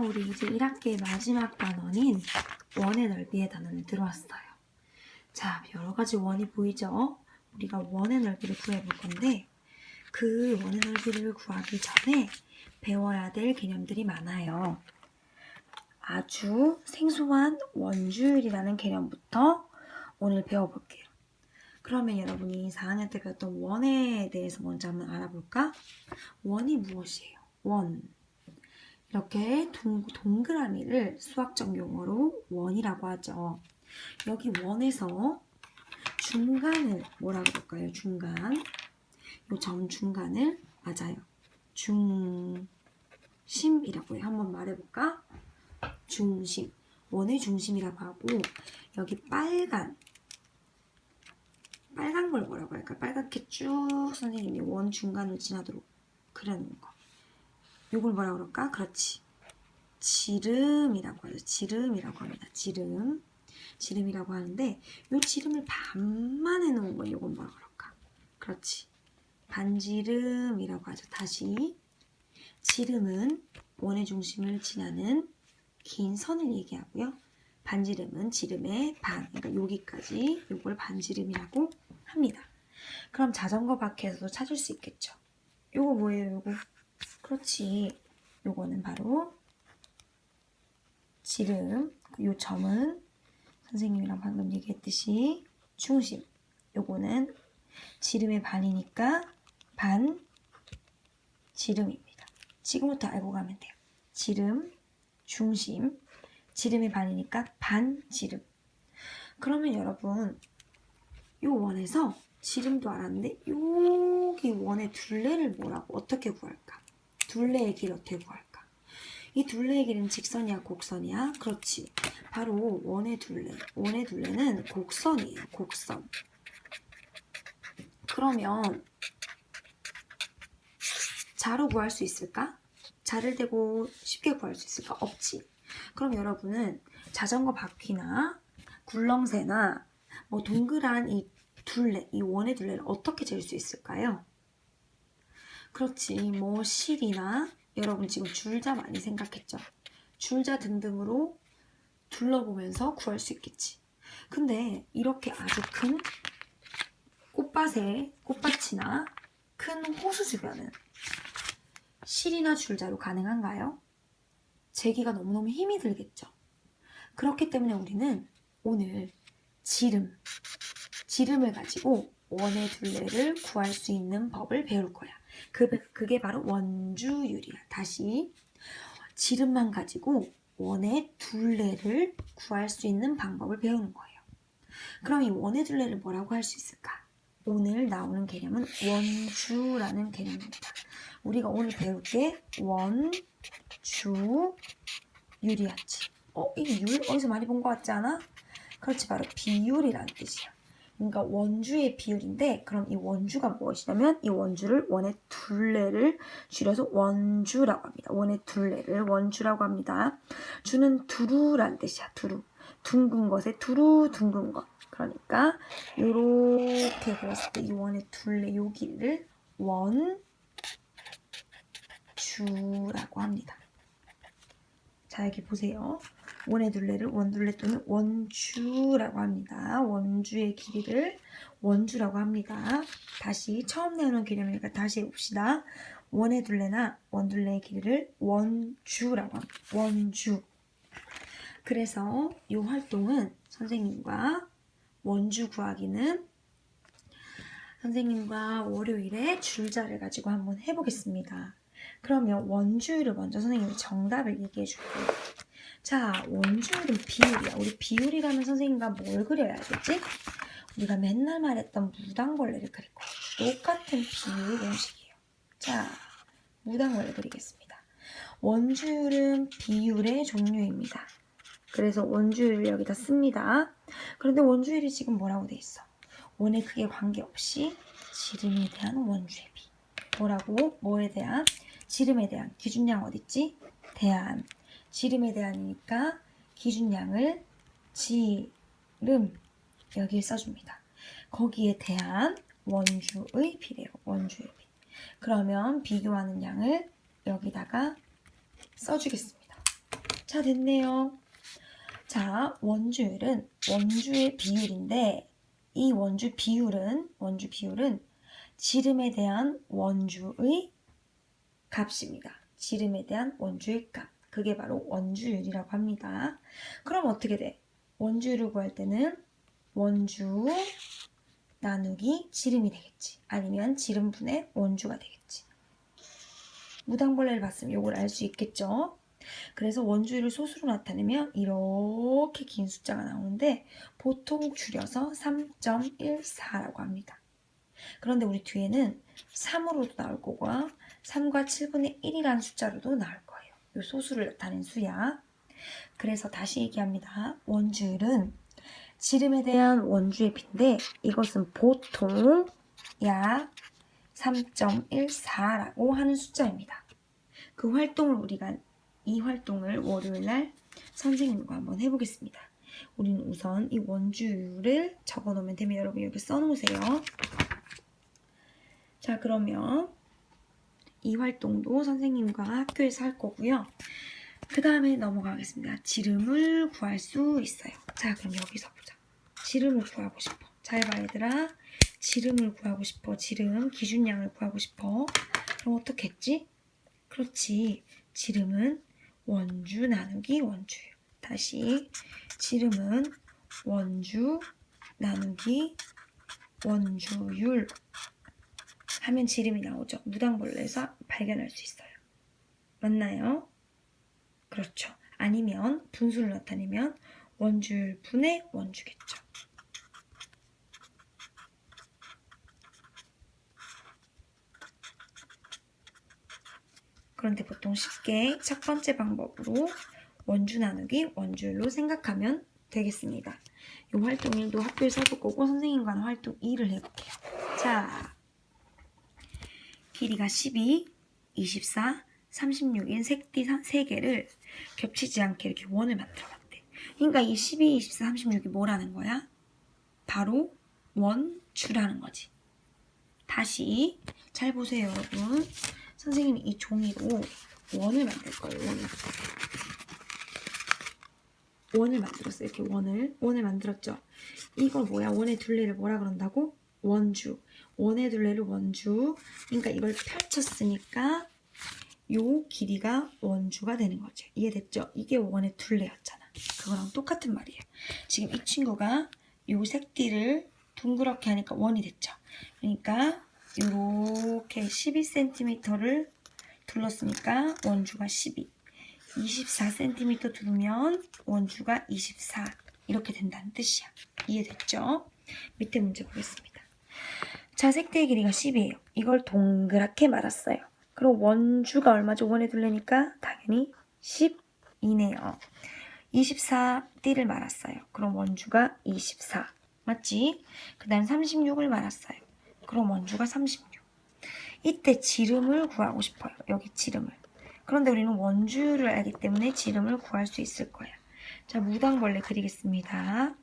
우리 이제 1학기의 마지막 단원인 원의 넓이의 단원을 들어왔어요. 자, 여러 가지 원이 보이죠? 우리가 원의 넓이를 구해볼 건데 그 원의 넓이를 구하기 전에 배워야 될 개념들이 많아요. 아주 생소한 원주율이라는 개념부터 오늘 배워볼게요. 그러면 여러분이 4학년 때 배웠던 원에 대해서 먼저 한번 알아볼까? 원이 무엇이에요? 원. 이렇게 동그라미를 수학적 용어로 원이라고 하죠. 여기 원에서 중간을 뭐라고 볼까요? 중간. 이 점 중간을 맞아요. 중심이라고 해요. 한번 말해볼까? 중심. 원의 중심이라고 하고 여기 빨간 걸 뭐라고 할까? 빨갛게 쭉 선생님이 원 중간을 지나도록 그려놓은 거. 요걸 뭐라고 그럴까? 그렇지. 지름이라고 하죠. 지름이라고 합니다. 지름이라고 하는데 요 지름을 반만 해놓은 건 요건 뭐라고 그럴까? 그렇지. 반지름이라고 하죠. 다시. 지름은 원의 중심을 지나는 긴 선을 얘기하고요. 반지름은 지름의 반, 그러니까 여기까지 요걸 반지름이라고 합니다. 그럼 자전거 바퀴에서도 찾을 수 있겠죠. 요거 뭐예요? 요거. 그렇지. 요거는 바로 지름. 요 점은 선생님이랑 방금 얘기했듯이 중심. 요거는 지름의 반이니까 반 지름입니다. 지금부터 알고 가면 돼요. 지름, 중심, 지름의 반이니까 반 지름. 그러면 여러분 요 원에서 지름도 알았는데 여기 원의 둘레를 뭐라고 어떻게 구할까? 둘레의 길 어떻게 구할까? 이 둘레의 길은 직선이야, 곡선이야? 그렇지. 바로 원의 둘레. 원의 둘레는 곡선이에요. 곡선. 그러면 자로 구할 수 있을까? 자를 대고 쉽게 구할 수 있을까? 없지. 그럼 여러분은 자전거 바퀴나 굴렁쇠나 뭐 동그란 이 둘레, 이 원의 둘레를 어떻게 잴 수 있을까요? 그렇지. 뭐 실이나 여러분 지금 줄자 많이 생각했죠? 줄자 등등으로 둘러보면서 구할 수 있겠지. 근데 이렇게 아주 큰 꽃밭이나 큰 호수 주변은 실이나 줄자로 가능한가요? 재기가 너무너무 힘이 들겠죠. 그렇기 때문에 우리는 오늘 지름을 가지고 원의 둘레를 구할 수 있는 법을 배울 거야. 그게 바로 원주율이야. 다시 지름만 가지고 원의 둘레를 구할 수 있는 방법을 배우는 거예요. 그럼 이 원의 둘레를 뭐라고 할 수 있을까? 오늘 나오는 개념은 원주라는 개념입니다. 우리가 오늘 배울 게 원주율이었지. 이 율 어디서 많이 본 것 같지 않아? 그렇지, 바로 비율이라는 뜻이야. 그러니까 원주의 비율인데, 그럼 이 원주가 무엇이냐면 이 원주를 원의 둘레를 줄여서 원주라고 합니다. 원의 둘레를 원주라고 합니다. 주는 두루라는 뜻이야. 두루. 둥근 것에 두루 둥근 것. 그러니까 이렇게 그렸을 때 이 원의 둘레 요 길이를 원주라고 합니다. 자, 여기 보세요. 원의 둘레를 원둘레 또는 원주라고 합니다. 원주의 길이를 원주라고 합니다. 다시 처음 내놓은 개념이니까 다시 해봅시다. 원의 둘레나 원둘레의 길이를 원주라고 합니다. 원주. 그래서 이 활동은 선생님과 원주 구하기는 선생님과 월요일에 줄자를 가지고 한번 해보겠습니다. 그러면 원주율을 먼저 선생님이 정답을 얘기해 줄게요. 자, 원주율은 비율이야. 우리 비율이라면 선생님과 뭘 그려야 되지? 우리가 맨날 말했던 무당벌레를 그릴 거예요. 똑같은 비율 공식이에요. 자, 무당벌레 그리겠습니다. 원주율은 비율의 종류입니다. 그래서 원주율을 여기다 씁니다. 그런데 원주율이 지금 뭐라고 돼 있어? 원의 크기에 관계없이 지름에 대한 원주의 비. 뭐라고? 뭐에 대한? 지름에 대한. 기준량 어딨지? 대한. 지름에 대한이니까 기준량을 지름 여기에 써줍니다. 거기에 대한 원주의 비래요. 원주의 비. 그러면 비교하는 양을 여기다가 써주겠습니다. 자, 됐네요. 자, 원주율은 원주의 비율인데 이 원주 비율은 지름에 대한 원주의 값입니다. 지름에 대한 원주의 값. 그게 바로 원주율이라고 합니다. 그럼 어떻게 돼? 원주율을 구할 때는 원주 나누기 지름이 되겠지. 아니면 지름분의 원주가 되겠지. 무당벌레를 봤으면 이걸 알 수 있겠죠? 그래서 원주율을 소수로 나타내면 이렇게 긴 숫자가 나오는데 보통 줄여서 3.14라고 합니다. 그런데 우리 뒤에는 3으로도 나올 거고 3과 7분의 1이라는 숫자로도 나올 거예요. 이 소수를 나타낸 수야. 그래서 다시 얘기합니다. 원주율은 지름에 대한 원주의 비인데 이것은 보통 약 3.14라고 하는 숫자입니다. 그 활동을 우리가 이 활동을 월요일날 선생님과 한번 해보겠습니다. 우리는 우선 이 원주율을 적어놓으면 됩니다. 여러분 여기 써놓으세요. 자, 그러면 이 활동도 선생님과 학교에서 할 거고요. 그 다음에 넘어가겠습니다. 지름을 구할 수 있어요. 자, 그럼 여기서 보자. 지름을 구하고 싶어. 잘 봐, 얘들아. 지름을 구하고 싶어. 지름, 기준량을 구하고 싶어. 그럼 어떻게 했지? 그렇지. 지름은 원주 나누기 원주율. 다시 지름은 원주 나누기 원주율 하면 지름이 나오죠. 무당벌레에서 발견할 수 있어요. 맞나요? 그렇죠. 아니면 분수를 나타내면 원주율 분의 원주겠죠. 그런데 보통 쉽게 첫 번째 방법으로 원주 나누기 원주율로 생각하면 되겠습니다. 이 활동 1도 학교에서 해볼 거고 선생님과는 활동 2를 해볼게요. 자, 길이가 12, 24, 36인 색띠 3개를 겹치지 않게 이렇게 원을 만들어봤대. 그러니까 이 12, 24, 36이 뭐라는 거야? 바로 원주라는 거지. 다시 잘 보세요, 여러분. 선생님이 이 종이로 원을 만들 거예요. 원을 만들었어요. 이렇게 원을 만들었죠. 이거 뭐야? 원의 둘레를 뭐라 그런다고? 원주. 원의 둘레를 원주. 그러니까 이걸 펼쳤으니까 요 길이가 원주가 되는 거죠. 이해됐죠? 이게 원의 둘레였잖아. 그거랑 똑같은 말이에요. 지금 이 친구가 요 색띠를 둥그렇게 하니까 원이 됐죠. 그러니까 이렇게 12cm를 둘렀으니까 원주가 12. 24cm 두르면 원주가 24. 이렇게 된다는 뜻이야. 이해됐죠? 밑에 문제 보겠습니다. 자, 색대의 길이가 10이에요. 이걸 동그랗게 말았어요. 그럼 원주가 얼마죠? 원에 둘레니까 당연히 10이네요. 24띠를 말았어요. 그럼 원주가 24. 맞지? 그 다음 36을 말았어요. 그럼 원주가 36. 이때 지름을 구하고 싶어요. 여기 지름을. 그런데 우리는 원주율을 알기 때문에 지름을 구할 수 있을 거야. 자, 무당벌레 그리겠습니다.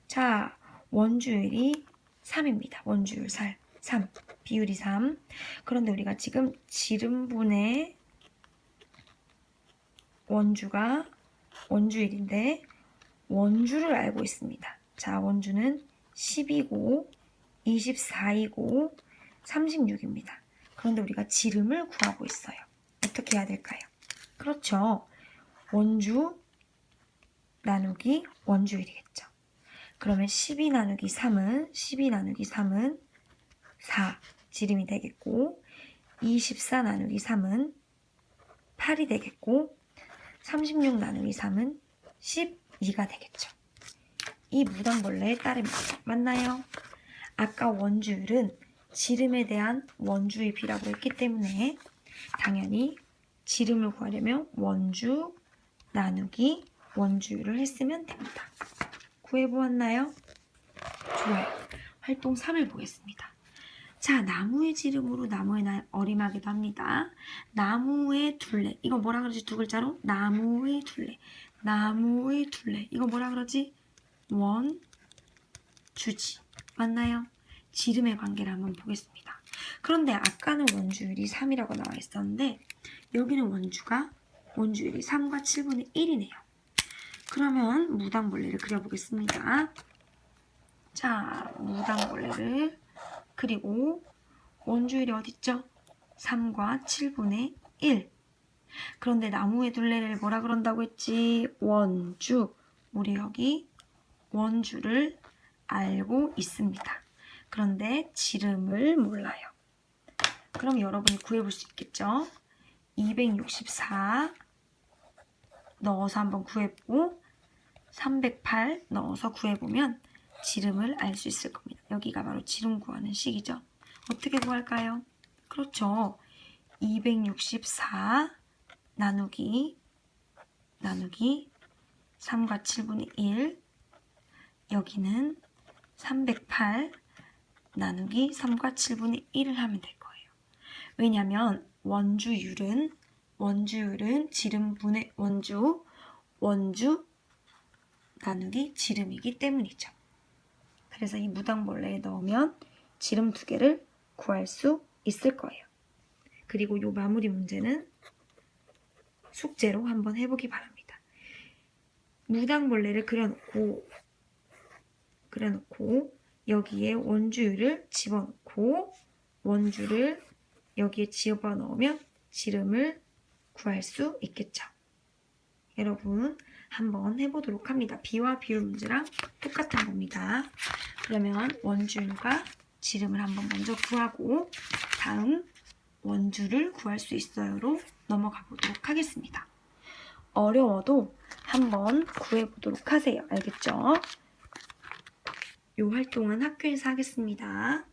자, 원주율이 3입니다. 원주율 3. 비율이 3. 그런데 우리가 지금 지름분의 원주가 원주율인데 원주를 알고 있습니다. 자, 원주는 10이고 24이고 36입니다. 그런데 우리가 지름을 구하고 있어요. 어떻게 해야 될까요? 그렇죠. 원주 나누기 원주율이겠죠. 그러면 12 나누기 3은 4 지름이 되겠고 24 나누기 3은 8이 되겠고 36 나누기 3은 12가 되겠죠. 이 무당벌레의 따름입니다. 맞나요? 아까 원주율은 지름에 대한 원주의 비라고 했기 때문에 당연히 지름을 구하려면 원주 나누기 원주율을 했으면 됩니다. 구해보았나요? 좋아요. 활동 3을 보겠습니다. 자, 나무의 지름으로 나무의 어림하기도 합니다. 나무의 둘레. 이거 뭐라 그러지? 두 글자로? 나무의 둘레. 나무의 둘레. 이거 뭐라 그러지? 원주지. 맞나요? 지름의 관계를 한번 보겠습니다. 그런데 아까는 원주율이 3이라고 나와 있었는데 여기는 원주가 원주율이 3과 7분의 1이네요. 그러면 무당벌레를 그려보겠습니다. 자, 무당벌레를 그리고 원주율이 어딨죠? 3과 7분의 1. 그런데 나무의 둘레를 뭐라 그런다고 했지? 원주. 우리 여기 원주를 알고 있습니다. 그런데 지름을 몰라요. 그럼 여러분이 구해볼 수 있겠죠? 264 넣어서 한번 구해보고 308 넣어서 구해보면 지름을 알 수 있을 겁니다. 여기가 바로 지름 구하는 식이죠. 어떻게 구할까요? 그렇죠. 264 나누기 3과 7분의 1. 여기는 308 나누기 3과 7분의 1을 하면 될 거예요. 왜냐하면 원주율은 지름분의 원주 나누기 지름이기 때문이죠. 그래서 이 무당벌레에 넣으면 지름 2개를 구할 수 있을 거예요. 그리고 이 마무리 문제는 숙제로 한번 해보기 바랍니다. 무당벌레를 그려놓고 여기에 원주율을 집어넣고 원주를 여기에 집어넣으면 지름을 구할 수 있겠죠. 여러분 한번 해보도록 합니다. 비와 비율 문제랑 똑같은 겁니다. 그러면 원주율과 지름을 한번 먼저 구하고 다음 원주를 구할 수 있어요로 넘어가 보도록 하겠습니다. 어려워도 한번 구해보도록 하세요. 알겠죠? 이 활동은 학교에서 하겠습니다.